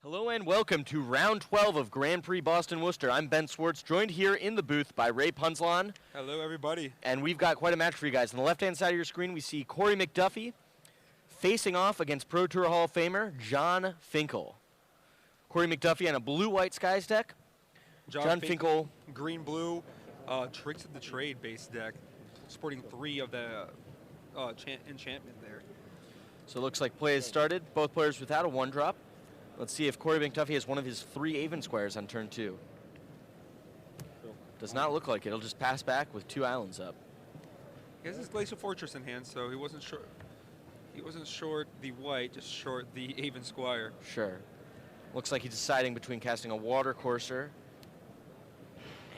Hello and welcome to round 12 of Grand Prix Boston Worcester. I'm Ben Swartz, joined here in the booth by Ray Punzlon. Hello, everybody. And we've got quite a match for you guys. On the left-hand side of your screen, we see Corey McDuffie facing off against Pro Tour Hall of Famer John Finkel. Corey McDuffie on a blue-white skies deck. John Finkel. Green-blue, Tricks of the Trade base deck, sporting 3 of the enchantment there. So it looks like play has started. Both players without a 1-drop. Let's see if Corey McDuffie has one of his 3 Avon Squires on turn 2. Does not look like it. He'll just pass back with 2 islands up. He has his Glacial Fortress in hand, so he wasn't short. He wasn't short the white, just short the Avon Squire. Sure. Looks like he's deciding between casting a Water Courser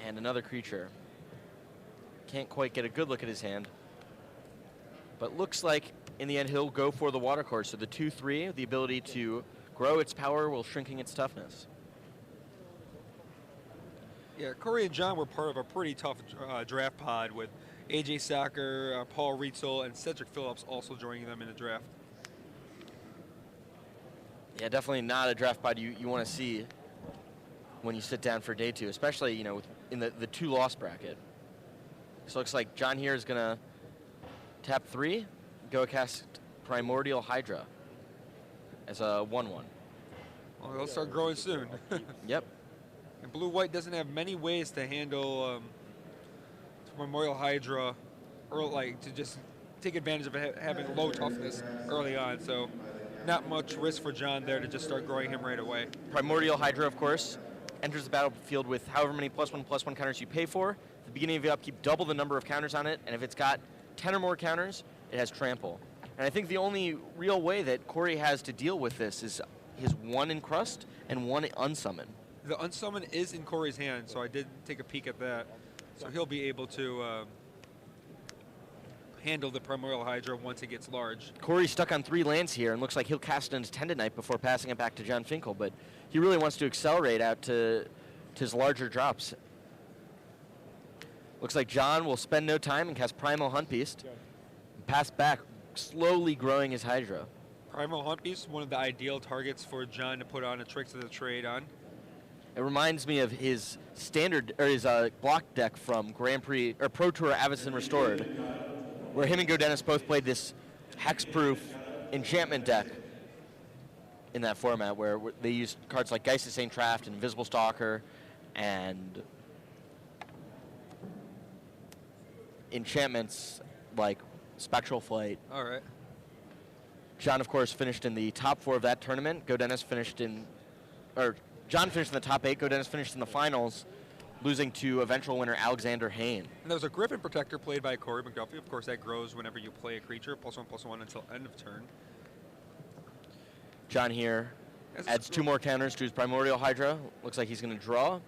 and another creature. Can't quite get a good look at his hand. But looks like in the end he'll go for the Water Courser. The 2/3, the ability to grow its power while shrinking its toughness. Yeah, Corey and John were part of a pretty tough draft pod with AJ Sacker, Paul Rietzel, and Cedric Phillips also joining them in the draft. Yeah, definitely not a draft pod you want to see when you sit down for day 2, especially in the 2-loss bracket. So it looks like John here is going to tap 3, go cast Primordial Hydra as a 1/1. Well, they'll start growing soon. Yep. And blue-white doesn't have many ways to handle Memorial Hydra, or to just take advantage of having low toughness early on. So not much risk for John there to just start growing him right away. Primordial Hydra, of course, enters the battlefield with however many +1/+1 counters you pay for. At the beginning of your upkeep, double the number of counters on it, and if it's got 10 or more counters, it has trample. And I think the only real way that Corey has to deal with this is his 1 Encrust and 1 Unsummon. The Unsummon is in Corey's hand, so I did take a peek at that. So he'll be able to handle the Primordial Hydra once it gets large. Corey's stuck on 3 lands here and looks like he'll cast an Attendant Knight before passing it back to John Finkel, but he really wants to accelerate out to his larger drops. Looks like John will spend no time and cast Primal Hunt Beast, and pass back, slowly growing his Hydra. Primal Hunt Beast, one of the ideal targets for John to put on a Tricks of the Trade on. It reminds me of his his block deck from Grand Prix or Pro Tour Avacyn Restored, where him and Dennis both played this hexproof enchantment deck in that format, where they used cards like Geist of St. Traft and Invisible Stalker and enchantments like Spectral Flight. All right. John, of course, finished in the top 4 of that tournament. Dennis finished John finished in the top 8. Dennis finished in the finals, losing to eventual winner Alexander Hain. And there was a Griffin Protector played by Corey McDuffie. Of course, that grows whenever you play a creature, +1/+1 until end of turn. John here adds 2 more counters to his Primordial Hydra. Looks like he's going to draw.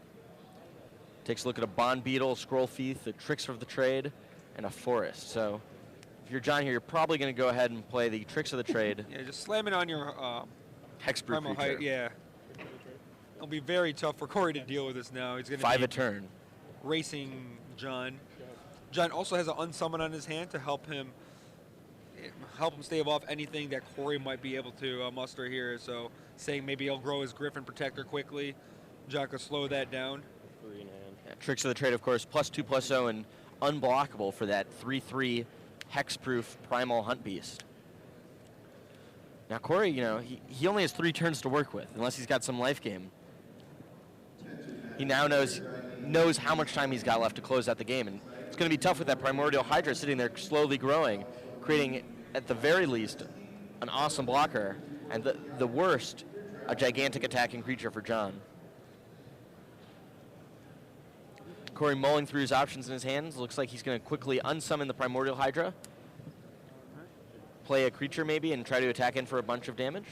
Takes a look at a Bond Beetle, Scroll Thief, the Tricks of the Trade, and a Forest. So if you're John here, you're probably going to go ahead and play the Tricks of the Trade. Yeah, just slam it on your Hexproof Primal creature. Yeah. It'll be very tough for Corey to deal with this now. He's going to 5 a turn. Racing John. John also has an Unsummon on his hand to help him stave off anything that Corey might be able to muster here. So saying maybe he'll grow his Griffin Protector quickly. John could slow that down. Yeah, Tricks of the Trade, of course, +2/+0 and unblockable for that 3/3 hexproof Primal Hunt Beast. Now Corey, he only has 3 turns to work with, unless he's got some life game. He now knows how much time he's got left to close out the game, and it's going to be tough with that Primordial Hydra sitting there slowly growing, creating, at the very least, an awesome blocker, and the worst, a gigantic attacking creature for John. Corey mulling through his options in his hands. Looks like he's going to quickly unsummon the Primordial Hydra, play a creature maybe, and try to attack in for a bunch of damage.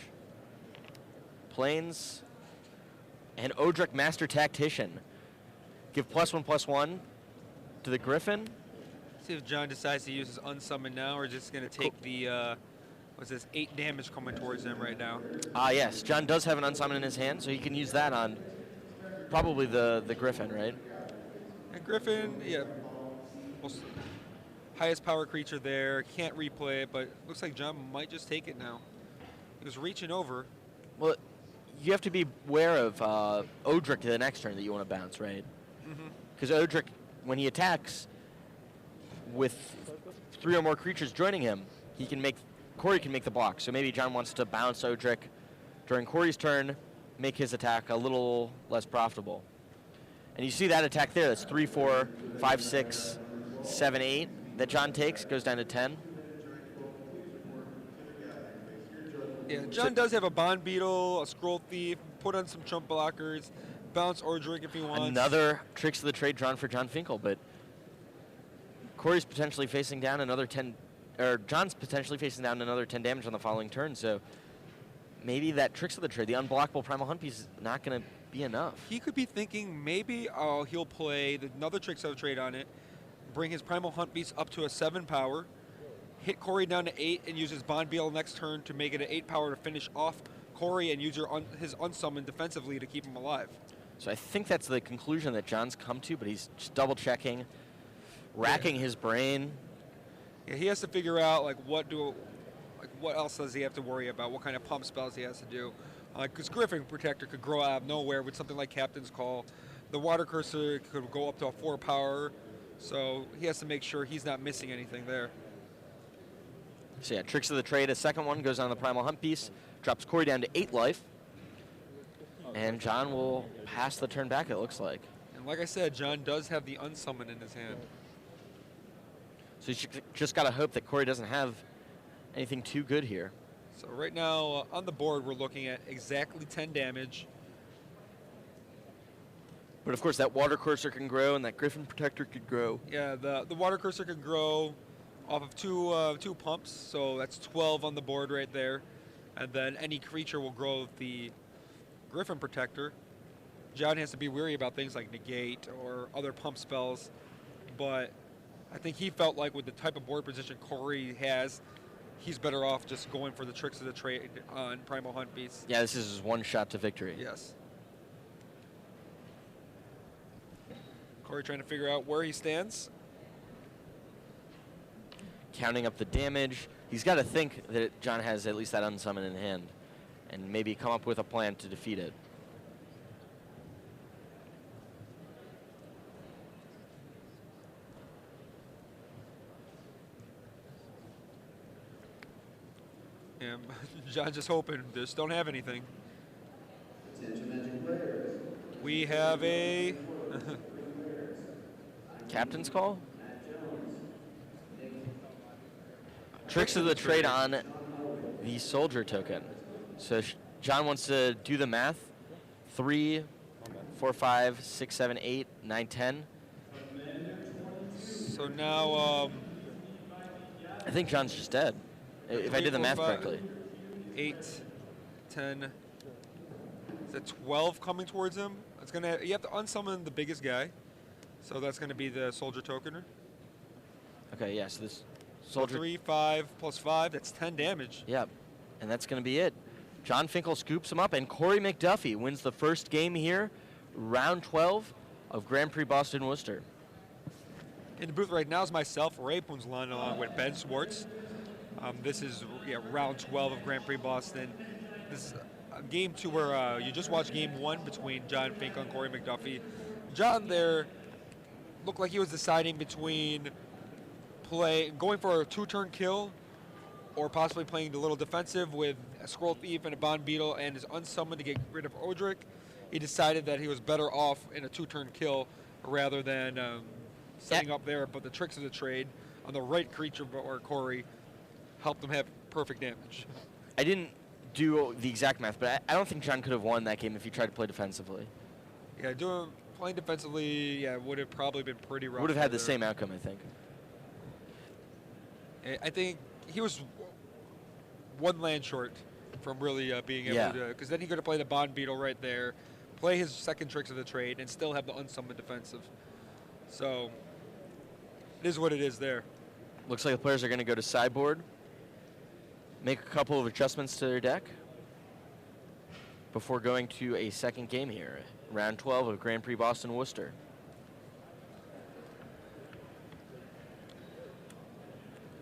Plains and Odric Master Tactician. Give +1/+1 to the Griffin. See if John decides to use his Unsummon now, or just going to take the, 8 damage coming towards him right now. Yes. John does have an Unsummon in his hand, so he can use that on probably the Griffin, right? And Griffin, yeah, highest power creature there. Can't replay it, but looks like John might just take it now. He was reaching over. Well, you have to be aware of Odric the next turn that you want to bounce, right? Because Odric, when he attacks with 3 or more creatures joining him, Corey can make the block. So maybe John wants to bounce Odric during Corey's turn, make his attack a little less profitable. And you see that attack there. That's 3, 4, 5, 6, 7, 8 that John takes, goes down to 10. Yeah, John does have a Bond Beetle, a Scroll Thief, put on some chump blockers, bounce Ordric if he wants. Another tricks of the trade drawn for John Finkel, but Corey's potentially facing down another 10, or John's potentially facing down another 10 damage on the following turn, so maybe that tricks of the trade, the unblockable Primal Hunt piece, is not going to be enough. He could be thinking maybe he'll play another tricks of the trade on it, bring his Primal Hunt piece up to a 7 power, hit Corey down to 8, and use his Bond Beetle next turn to make it an 8 power to finish off Corey and use his Unsummon defensively to keep him alive. So I think that's the conclusion that John's come to, but he's just double checking, racking his brain. Yeah, he has to figure out what else does he have to worry about? What kind of pump spells he has to do? Because Griffin Protector could grow out of nowhere with something like Captain's Call. The Water Cursor could go up to a 4 power, so he has to make sure he's not missing anything there. So yeah, tricks of the trade. A second one goes on the Primal Hunt piece, drops Corey down to 8 life, and John will pass the turn back, it looks like. And like I said, John does have the Unsummon in his hand. So you just got to hope that Corey doesn't have anything too good here. So right now on the board, we're looking at exactly 10 damage. But of course, that Water Cursor can grow, and that Griffin Protector could grow. Yeah, the Water Cursor could grow off of two pumps, so that's 12 on the board right there. And then any creature will grow the Griffin Protector. John has to be wary about things like Negate or other pump spells, but I think he felt like with the type of board position Corey has, he's better off just going for the tricks of the trade on Primal Hunt Beast. Yeah, this is his one shot to victory. Yes. Corey trying to figure out where he stands. Counting up the damage. He's got to think that John has at least that Unsummon in hand and maybe come up with a plan to defeat it. And John's just hoping, just don't have anything. We have a Captain's Call? Tricks of the trade on the Soldier token. So John wants to do the math. 3, 4, 5, 6, 7, 8, 9, 10. So now I think John's just dead. If I did the math correctly. 8, 10. Is that 12 coming towards him? It's gonna. You have to unsummon the biggest guy. So that's going to be the Soldier tokener. Okay, yeah, so this Soldier. So 3, 5, plus 5, that's 10 damage. Yep, and that's going to be it. John Finkel scoops him up, and Corey McDuffie wins the first game here, round 12 of Grand Prix Boston Worcester. In the booth right now is myself, Ray Punzlan, along with Ben Swartz. This is round 12 of Grand Prix Boston. This is game 2 where you just watched game 1 between John Finkel and Corey McDuffie. John there looked like he was deciding between going for a 2-turn kill or possibly playing a little defensive with a Scroll Thief and a Bond Beetle and his Unsummon to get rid of Odric. He decided that he was better off in a 2-turn kill rather than setting up there, but the tricks of the trade on the right creature or Corey helped him have perfect damage. I didn't do the exact math, but I don't think John could have won that game if he tried to play defensively. Yeah, playing defensively, would have probably been pretty rough. Would have had the same outcome, I think. I think he was one land short from really being able to, because then he could have played the Bond Beetle right there, play his second tricks of the trade, and still have the Unsummoned defensive. So it is what it is there. Looks like the players are going to go to sideboard, make a couple of adjustments to their deck before going to a second game here, round 12 of Grand Prix Boston Worcester.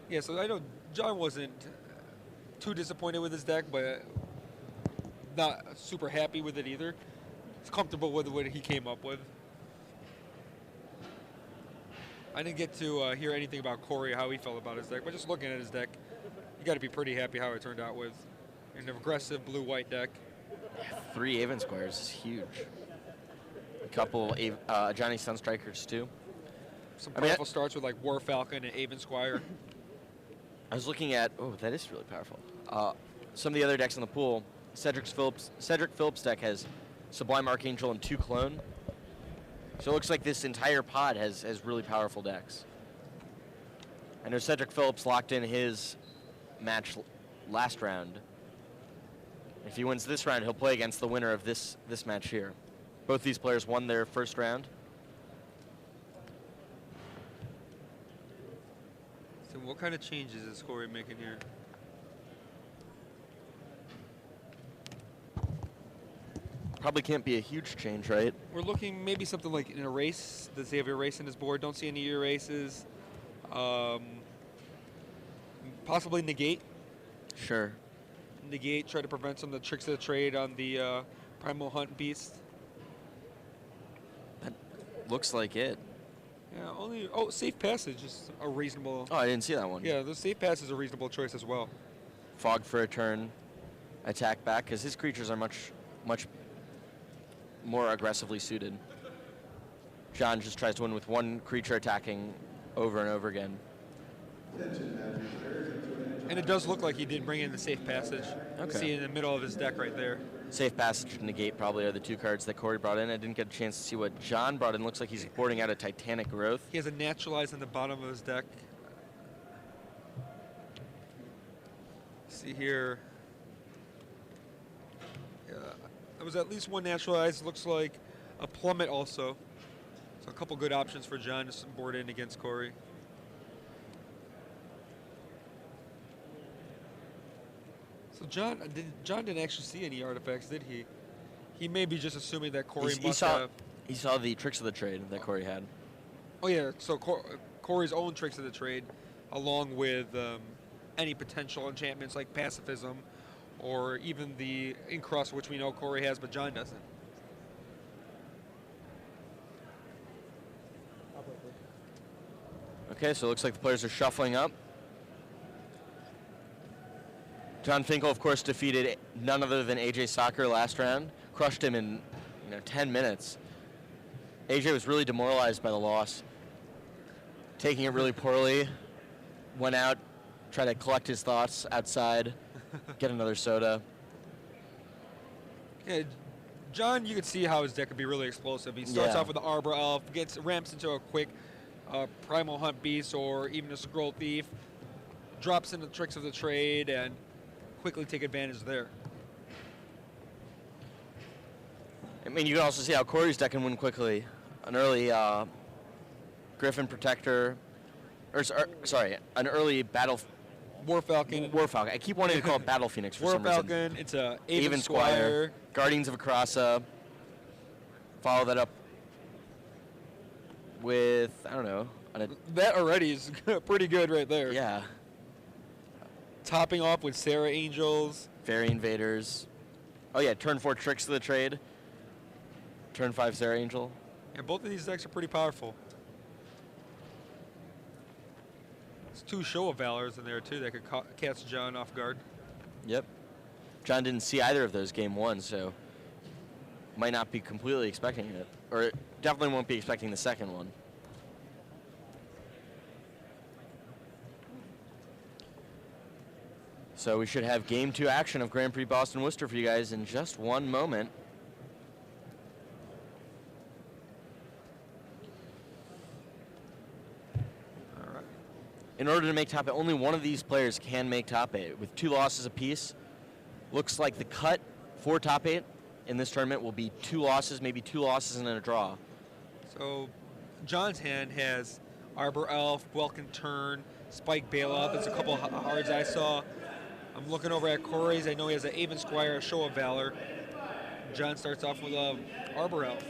Yeah, so I know John wasn't too disappointed with his deck, but not super happy with it either. He's comfortable with what he came up with. I didn't get to hear anything about Corey, how he felt about his deck, but just looking at his deck, you got to be pretty happy how it turned out with an aggressive blue-white deck. 3 Aven Squires is huge. A couple Johnny Sunstrikers too. Some powerful starts with like War Falcon and Aven Squire. I was looking at, oh, that is really powerful. Some of the other decks in the pool, Cedric Phillips' deck has Sublime Archangel and 2 Clone. So it looks like this entire pod has really powerful decks. I know Cedric Phillips locked in his match last round. If he wins this round, he'll play against the winner of this match here. Both these players won their first round. So what kind of changes is Corey making here? Probably can't be a huge change, right? We're looking maybe something like an erase. Does he have erase in his board? Don't see any erases. Possibly negate. Sure. Negate, try to prevent some of the tricks of the trade on the Primal Hunt Beast. That looks like it. Yeah, Safe Passage is a reasonable. Oh, I didn't see that one. Yeah, the Safe Passage is a reasonable choice as well. Fog for a turn, attack back, because his creatures are much more aggressively suited. John just tries to win with 1 creature attacking over and over again. And it does look like he did bring in the Safe Passage. Okay. See in the middle of his deck right there. Safe Passage and Negate probably are the 2 cards that Corey brought in. I didn't get a chance to see what John brought in. Looks like he's boarding out a Titanic Growth. He has a Naturalize in the bottom of his deck. See here. Yeah, there was at least 1 Naturalize. Looks like a Plummet also. So a couple good options for John to board in against Corey. So John didn't actually see any artifacts, did he? He may be just assuming that Corey must have. He saw the tricks of the trade that Corey had. Oh yeah, so Corey's own tricks of the trade, along with any potential enchantments like Pacifism, or even the Incrust, which we know Corey has, but John doesn't. Okay, so it looks like the players are shuffling up. John Finkel, of course, defeated none other than AJ Soccer last round. Crushed him in 10 minutes. AJ was really demoralized by the loss. Taking it really poorly. Went out, tried to collect his thoughts outside, get another soda. Yeah, John, you can see how his deck could be really explosive. He starts off with the Arbor Elf, ramps into a quick Primal Hunt Beast or even a Scroll Thief, drops into tricks of the trade, and quickly take advantage there. I mean, you can also see how Corey's deck can win quickly. An early Griffin Protector, an early Battle War Falcon. I keep wanting to call it Battle Phoenix for War some reason. Falcon. It's a Aven Squire. Guardians of Akrasa. Follow that up with, I don't know. That already is pretty good right there. Yeah. Topping off with Sarah Angels. Fairy Invaders. Oh yeah, turn 4 Tricks of the Trade. Turn 5 Sarah Angel. And both of these decks are pretty powerful. There's 2 Show of Valors in there too that could catch John off guard. Yep. John didn't see either of those game 1, so might not be completely expecting it. Or definitely won't be expecting the second one. So we should have game 2 action of Grand Prix Boston Worcester for you guys in just one moment. All right. In order to make top 8, only one of these players can make top 8. With 2 losses apiece, looks like the cut for top 8 in this tournament will be 2 losses, maybe 2 losses and then a draw. So John's hand has Arbor Elf, Welkin Turn, Spike Bailout. That's a couple cards I saw. I'm looking over at Corey's. I know he has an Aven Squire, a Show of Valor. John starts off with Arbor Elf.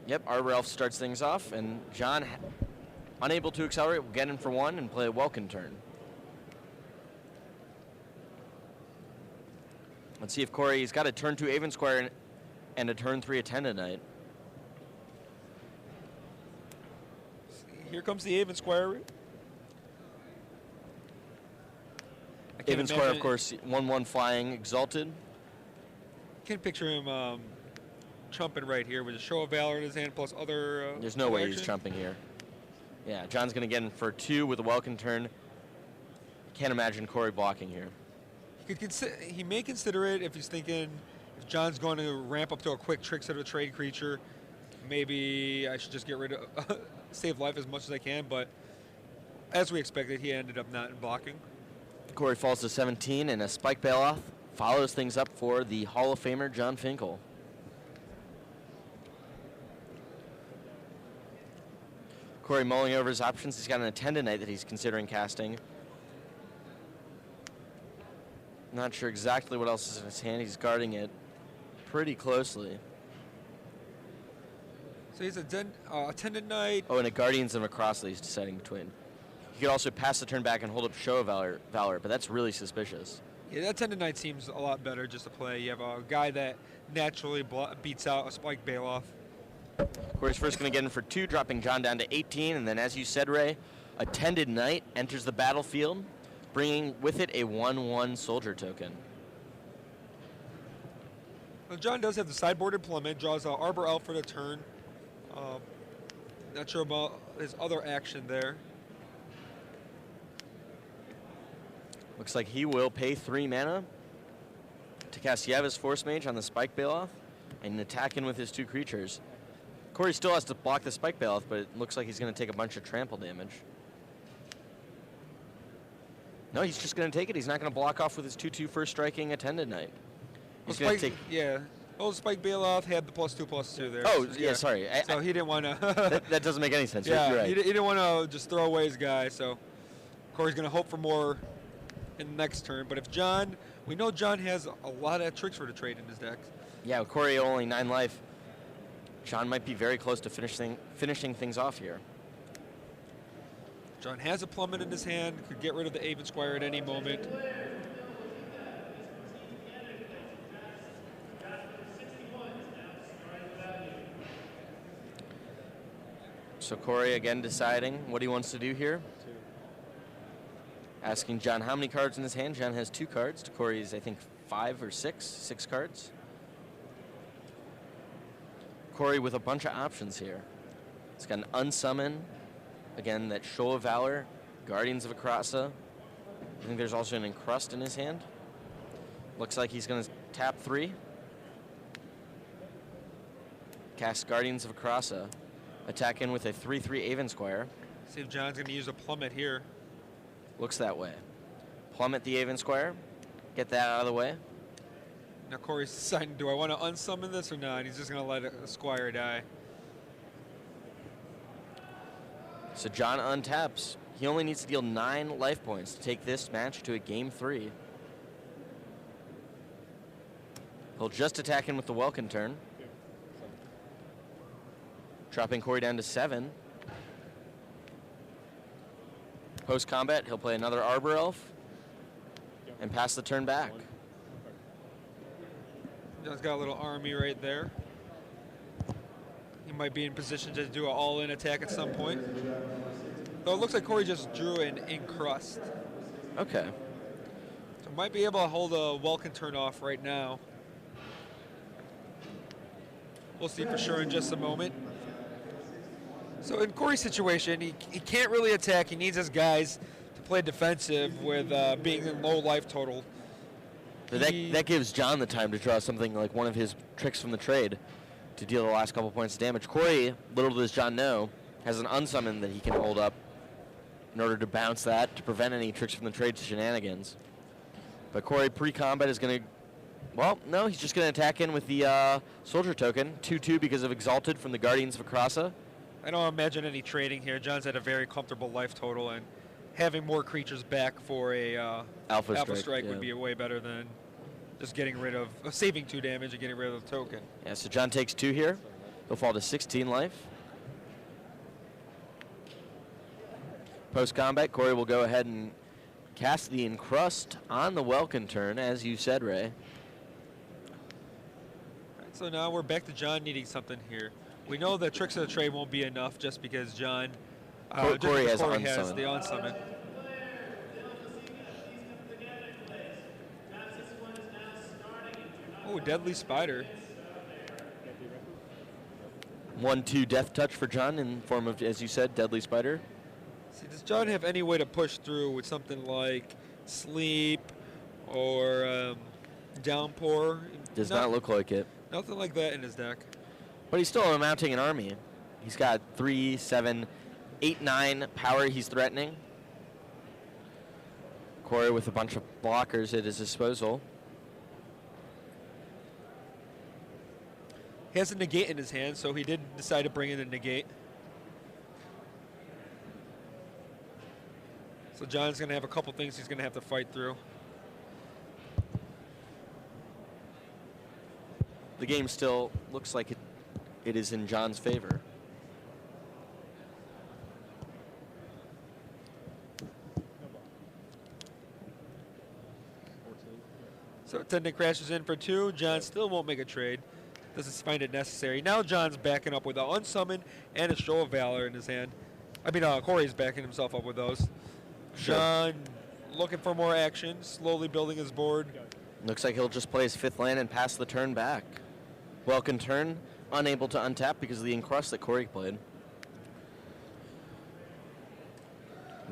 Yep, Arbor Elf starts things off, and John, unable to accelerate, will get in for 1 and play a Welkin Turn. Let's see if Corey's got a turn 2 Aven Squire and a turn 3 Attendant. Here comes the Aven Squire. Aven Squire, of course, 1/1 flying, exalted. Can't picture him chumping right here with a Show of Valor in his hand plus other. There's no way he's chumping here. Yeah, John's going to get in for 2 with a welcome turn. Can't imagine Corey blocking here. He may consider it if he's thinking if John's going to ramp up to a quick Tricks of a Trade creature, maybe I should just get rid of save life as much as I can. But as we expected, he ended up not blocking. Corey falls to 17, and a Spike Bailoff follows things up for the Hall of Famer John Finkel. Corey mulling over his options. He's got an Attendant that he's considering casting. Not sure exactly what else is in his hand. He's guarding it pretty closely. So he's a Attendant Knight. Oh, and a Guardians of Across that he's deciding between. He could also pass the turn back and hold up Show of Valor, but that's really suspicious. Yeah, that Attendant Knight seems a lot better just to play. You have a guy that naturally beats out a Spike Bailoff. Corey's first going to get in for 2, dropping John down to 18, and then, as you said, Ray, Attendant Knight enters the battlefield, bringing with it a 1/1 soldier token. Well, John does have the sideboarded plummet, draws an Arbor Elf for the turn. Not sure about his other action there. Looks like he will pay 3 mana to cast Yavis Force Mage on the Spike Bailoff and attack in with his 2 creatures. Corey still has to block the Spike Bailoff, but it looks like he's going to take a bunch of trample damage. No, he's just going to take it. He's not going to block off with his 2/2 first striking Attendant Knight. He's going to take. Yeah. Oh, Spike Bailoff had the +2/+2 there. Oh, yeah, sorry. So he didn't want to. that doesn't make any sense. Yeah, You're right. he didn't want to just throw away his guy. So Corey's going to hope for more in the next turn. But if John, we know John has a lot of tricks for the trade in his deck. Yeah, with Corey only 9 life, John might be very close to finishing things off here. John has a plummet in his hand, could get rid of the Aven Squire at any moment. So Corey again deciding what he wants to do here. Asking John how many cards in his hand. John has 2 cards. To Corey's, I think, 5 or 6 cards. Corey with a bunch of options here. He's got an Unsummon. Again, that Show of Valor, Guardians of Akrasa. I think there's also an Encrust in his hand. Looks like he's going to tap 3. Cast Guardians of Akrasa. Attack in with a 3/3 Aven Squire. See if John's going to use a plummet here. Looks that way. Plummet the Aven Squire. Get that out of the way. Now Corey's deciding, do I want to unsummon this or not? He's just going to let a Squire die. So John untaps. He only needs to deal 9 life points to take this match to a game 3. He'll just attack in with the Welkin turn. Dropping Corey down to 7. Post-combat, he'll play another Arbor Elf and pass the turn back. John's got a little army right there. He might be in position to do an all-in attack at some point. Though it looks like Corey just drew an Encrust. Okay. So might be able to hold a Welkin turn off right now. We'll see for sure in just a moment. So in Corey's situation, he can't really attack. He needs his guys to play defensive with being in low life total. But that gives John the time to draw something like one of his tricks from the trade to deal the last couple points of damage. Corey, little does John know, has an Unsummon that he can hold up in order to bounce that to prevent any tricks from the trade shenanigans. But Corey pre-combat is going to, well, no, he's just going to attack in with the Soldier token, 2/2 because of Exalted from the Guardians of Akrasa. I don't imagine any trading here. John's at a very comfortable life total, and having more creatures back for a Alpha Strike would be way better than just getting rid of, saving 2 damage and getting rid of the token. Yeah, so John takes 2 here. He'll fall to 16 life. Post-combat, Corey will go ahead and cast the Encrust on the Welkin turn, as you said, Ray. So now we're back to John needing something here. We know that Tricks of the Trade won't be enough just because John Corey has the unsummon. Oh, Deadly Spider. 1-2 death touch for John in form of, as you said, Deadly Spider. See, does John have any way to push through with something like Sleep or Downpour? Does not look like it. Nothing like that in his deck. But he's still mounting an army. He's got 3, 7, 8, 9 power he's threatening. Corey with a bunch of blockers at his disposal. He has a negate in his hand, so he did decide to bring in a negate. So John's going to have a couple things he's going to have to fight through. The game still looks like it is in John's favor. So Attendant crashes in for 2. John still won't make a trade. Doesn't find it necessary. Now John's backing up with an unsummon and a Show of Valor in his hand. I mean, Corey's backing himself up with those. Sure. John looking for more action, slowly building his board. Looks like he'll just play his 5th land and pass the turn back. Welcome turn, unable to untap because of the encrust that Corey played.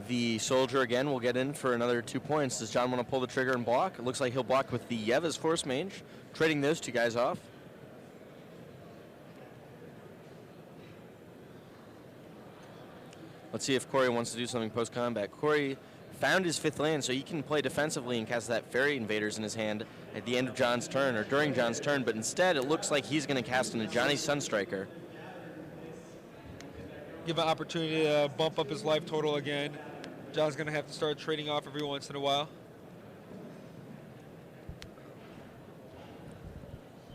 The Soldier again will get in for another 2 points. Does John want to pull the trigger and block? It looks like he'll block with the Yeva's Force Mage, trading those 2 guys off. Let's see if Corey wants to do something post-combat. Corey found his 5th land, so he can play defensively and cast that Fairy Invaders in his hand at the end of John's turn, or during John's turn, but instead it looks like he's going to cast into Johnny's Sunstriker. Give an opportunity to bump up his life total again. John's going to have to start trading off every once in a while.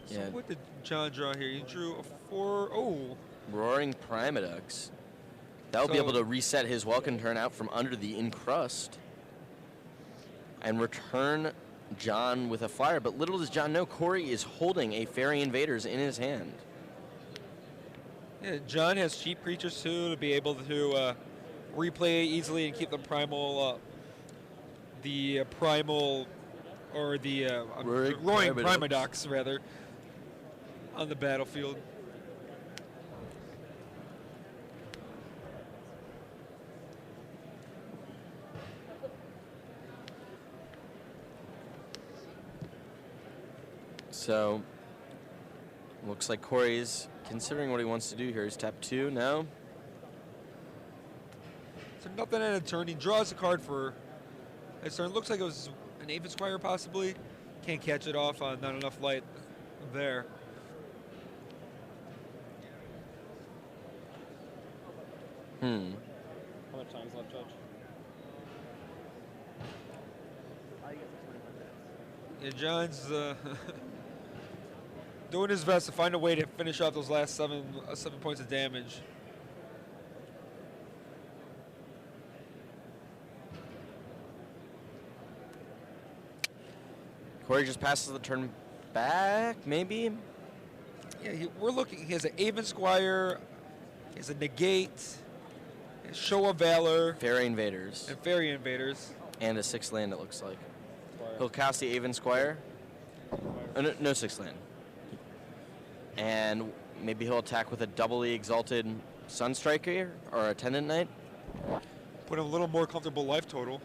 So what did John draw here? He drew a 4. Oh. Roaring Primadux. That'll be able to reset his Welcome turn out from under the encrust and return John with a flyer. But little does John know, Corey is holding a Fairy Invaders in his hand. Yeah, John has cheap creatures too to be able to replay easily and keep the primal, roaring Primadux rather, on the battlefield. So, looks like Corey's considering what he wants to do here. He's tap 2 now. So nothing at a turn. He draws a card for his turn. Looks like it was an Ape Squire possibly. Can't catch it off on not enough light there. How much time is left, Judge? Yeah, John's doing his best to find a way to finish off those last 7 points of damage. Corey just passes the turn back, maybe? Yeah, we're looking. He has an Aven Squire, he has a Negate, a Show of Valor, Fairy Invaders. and Fairy Invaders. And a 6th land, it looks like. He'll cast the Aven Squire. Oh, no 6th land. And maybe he'll attack with a doubly exalted Sunstriker or Attendant Knight. Put a little more comfortable life total.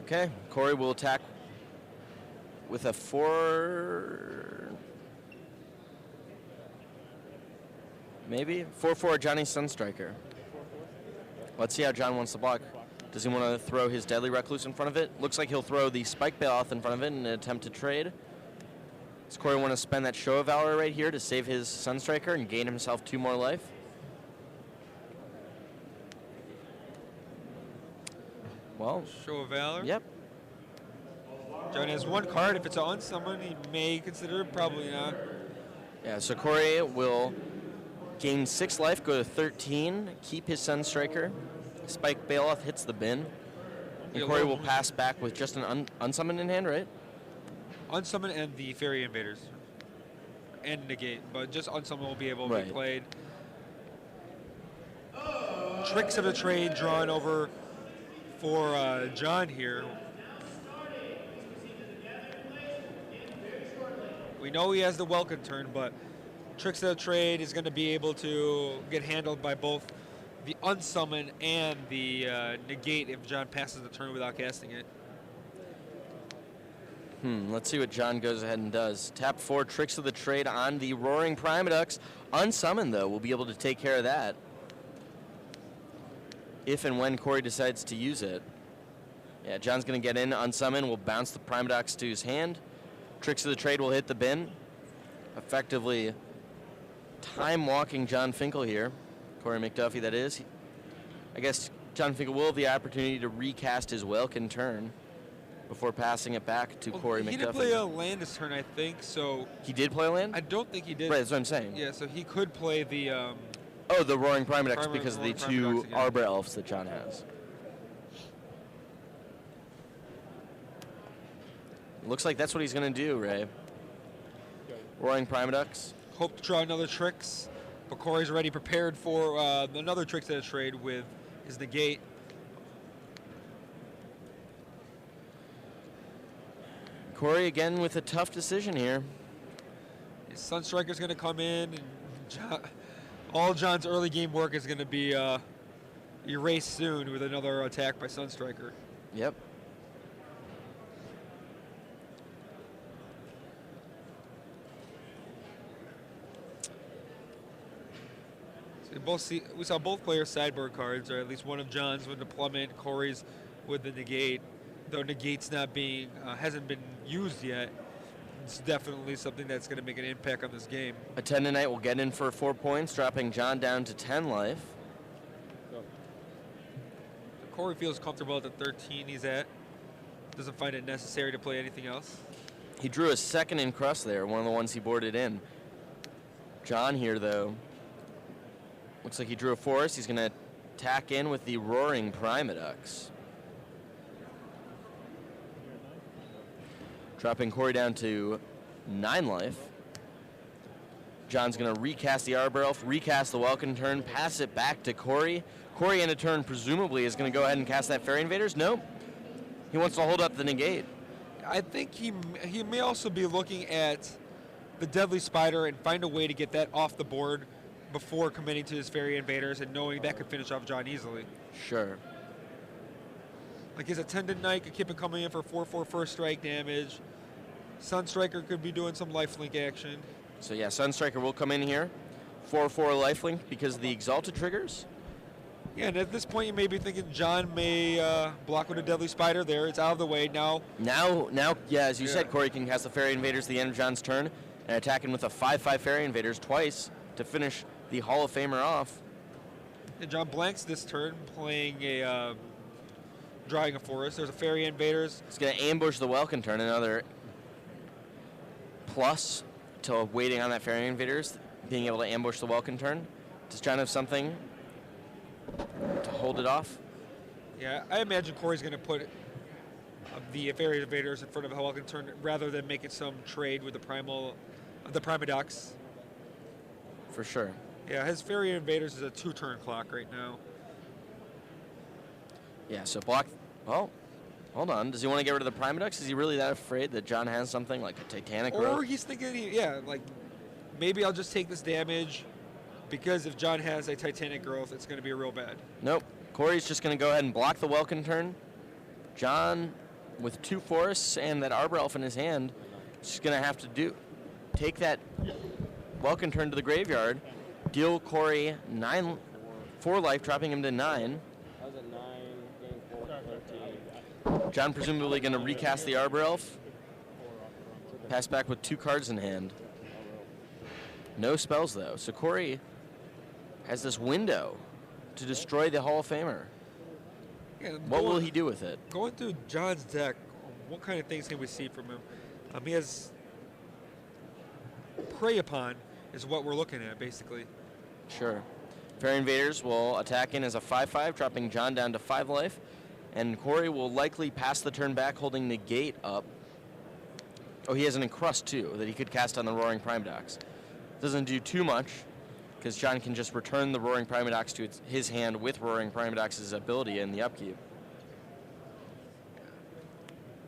Okay, Corey will attack with a 4... Maybe? 4/4 Johnny Sunstriker. Let's see how John wants to block. Does he want to throw his Deadly Recluse in front of it? Looks like he'll throw the Spike Bailoff in front of it in an attempt to trade. Does Corey want to spend that Show of Valor right here to save his Sunstriker and gain himself 2 more life? Well, Show of Valor. Yep. John has 1 card. If it's an unsummon, he may consider it. Probably not. Yeah, so Corey will gain 6 life, go to 13, keep his Sunstriker. Spike Bailoff hits the bin. And Corey will pass back with just an unsummon in hand, right? Unsummon and the Fairy Invaders. And negate, but just Unsummon will be able to be played. Tricks of the trade drawn over for John here. We know he has the welcome turn, but Tricks of the trade is going to be able to get handled by both the Unsummon and the negate if John passes the turn without casting it. Let's see what John goes ahead and does. Tap 4, Tricks of the Trade on the Roaring Primadux. Unsummon, though, will be able to take care of that if and when Corey decides to use it. Yeah, John's going to get in. Unsummon will bounce the Primadux to his hand. Tricks of the Trade will hit the bin. Effectively time-walking John Finkel here. Corey McDuffie, that is. I guess John Finkel will have the opportunity to recast his Welkin turn before passing it back to Corey McDuffie. He did play a land this turn, I think, so... He did play a land? I don't think he did. Right, that's what I'm saying. Yeah, so he could play the... oh, the Roaring Primadux because of the 2 Arbor Elves that John has. Looks like that's what he's going to do, Ray. Roaring Primadux. Hope to draw another Tricks, but Corey's already prepared for another Tricks of the trade with his negate. Corey again with a tough decision here. His Sunstriker's going to come in, and all John's early game work is going to be erased soon with another attack by Sunstriker. Yep. So we saw both players' sideboard cards, or at least one of John's with the plummet, Corey's with the negate. Though negate's not being hasn't been used yet, it's definitely something that's going to make an impact on this game. Attendant will get in for 4 points, dropping John down to 10 life. Corey feels comfortable at the 13 he's at. Doesn't find it necessary to play anything else. He drew a second in crust there, one of the ones he boarded in. John here, though, looks like he drew a forest. He's going to tack in with the Roaring Primadux. Dropping Corey down to 9 life. John's going to recast the Arbor Elf, recast the Welcome turn, pass it back to Corey. Corey in a turn presumably is going to go ahead and cast that Fairy Invaders. Nope. He wants to hold up the negate. I think he may also be looking at the Deadly Spider and find a way to get that off the board before committing to his Fairy Invaders and knowing that could finish off John easily. Sure. Like his Attendant Knight could keep him coming in for 4/4 first strike damage. Sunstriker could be doing some lifelink action. So yeah, Sunstriker will come in here. 4/4 lifelink because of the Exalted triggers. Yeah, and at this point you may be thinking John may block with a Deadly Spider there. It's out of the way now. Now, yeah, as you said, Corey can cast the Fairy Invaders at the end of John's turn and attack him with a 5/5 Fairy Invaders twice to finish the Hall of Famer off. And John blanks this turn, playing a drawing a forest. There's a Fairy Invaders. He's going to ambush the Welcome turn, another plus to waiting on that Fairy Invaders, being able to ambush the Welcome turn. Does John have something to hold it off? Yeah, I imagine Corey's going to put the Fairy Invaders in front of a Welcome turn rather than making some trade with the Primadux. For sure. Yeah, his Fairy Invaders is a 2-turn clock right now. Yeah, so block. Well, hold on. Does he want to get rid of the Primadux? Is he really that afraid that John has something like a Titanic Or Growth? he's thinking, like maybe I'll just take this damage because if John has a Titanic Growth, it's going to be real bad. Nope. Corey's just going to go ahead and block the Welcome turn. John, with 2 forests and that Arbor Elf in his hand, is just going to have to take that Welcome turn to the graveyard, deal Corey 4 life, dropping him to 9. I was at 9, game 4, 13. John presumably going to recast the Arbor Elf. Pass back with 2 cards in hand. No spells, though. So Corey has this window to destroy the Hall of Famer. Yeah, What will he do with it? Going through John's deck, what kind of things can we see from him? He has Prey Upon is what we're looking at, basically. Sure. Fairy Invaders will attack in as a 5/5, dropping John down to 5 life. And Corey will likely pass the turn back, holding Negate up. Oh, he has an encrust too that he could cast on the Roaring Primodox. Doesn't do too much because John can just return the Roaring Primodox to his hand with Roaring Primodox's ability in the upkeep.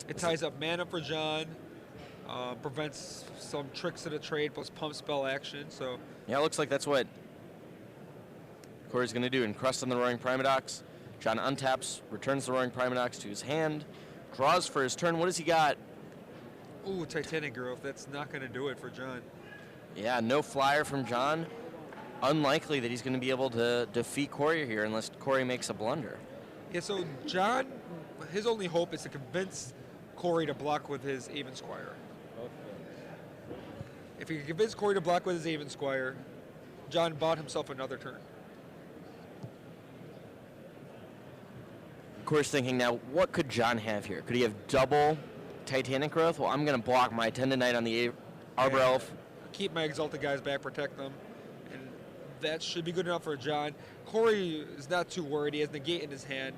It ties up mana for John, prevents some tricks of the trade plus pump spell action. So yeah, it looks like that's what Corey's going to do. Encrust on the Roaring Primodox. John untaps, returns the Roaring Primodox to his hand, draws for his turn. What does he got? Ooh, Titanic Growth. That's not going to do it for John. Yeah, no flyer from John. Unlikely that he's going to be able to defeat Corey here unless Corey makes a blunder. Yeah, so John, his only hope is to convince Corey to block with his Even Squire. If he can convince Corey to block with his Even Squire, John bought himself another turn. Corey's thinking now, what could John have here? Could he have double Titanic Growth? Well, I'm going to block my Tendonite on the Arbor Elf. Keep my Exalted guys back, protect them. And that should be good enough for John. Corey is not too worried. He has Negate in his hand.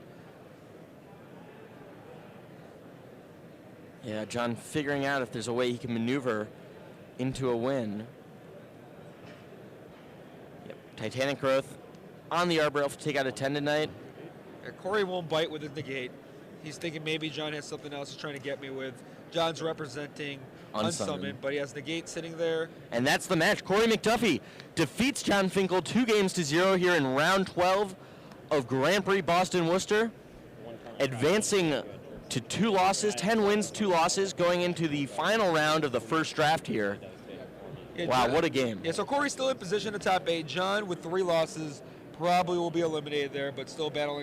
Yeah, John figuring out if there's a way he can maneuver into a win. Yep, Titanic Growth on the Arbor Elf to take out a Tendonite. Yeah, Corey won't bite with his Negate. He's thinking maybe John has something else he's trying to get me with. John's representing Unsummon, but he has Negate sitting there. And that's the match. Corey McDuffie defeats John Finkel 2-0 here in round 12 of Grand Prix Boston Worcester, advancing to 2 losses, 10 wins, 2 losses, going into the final round of the first draft here. Yeah, Wow, John, what a game. Yeah, so Corey's still in position to top 8. John with 3 losses probably will be eliminated there, but still battling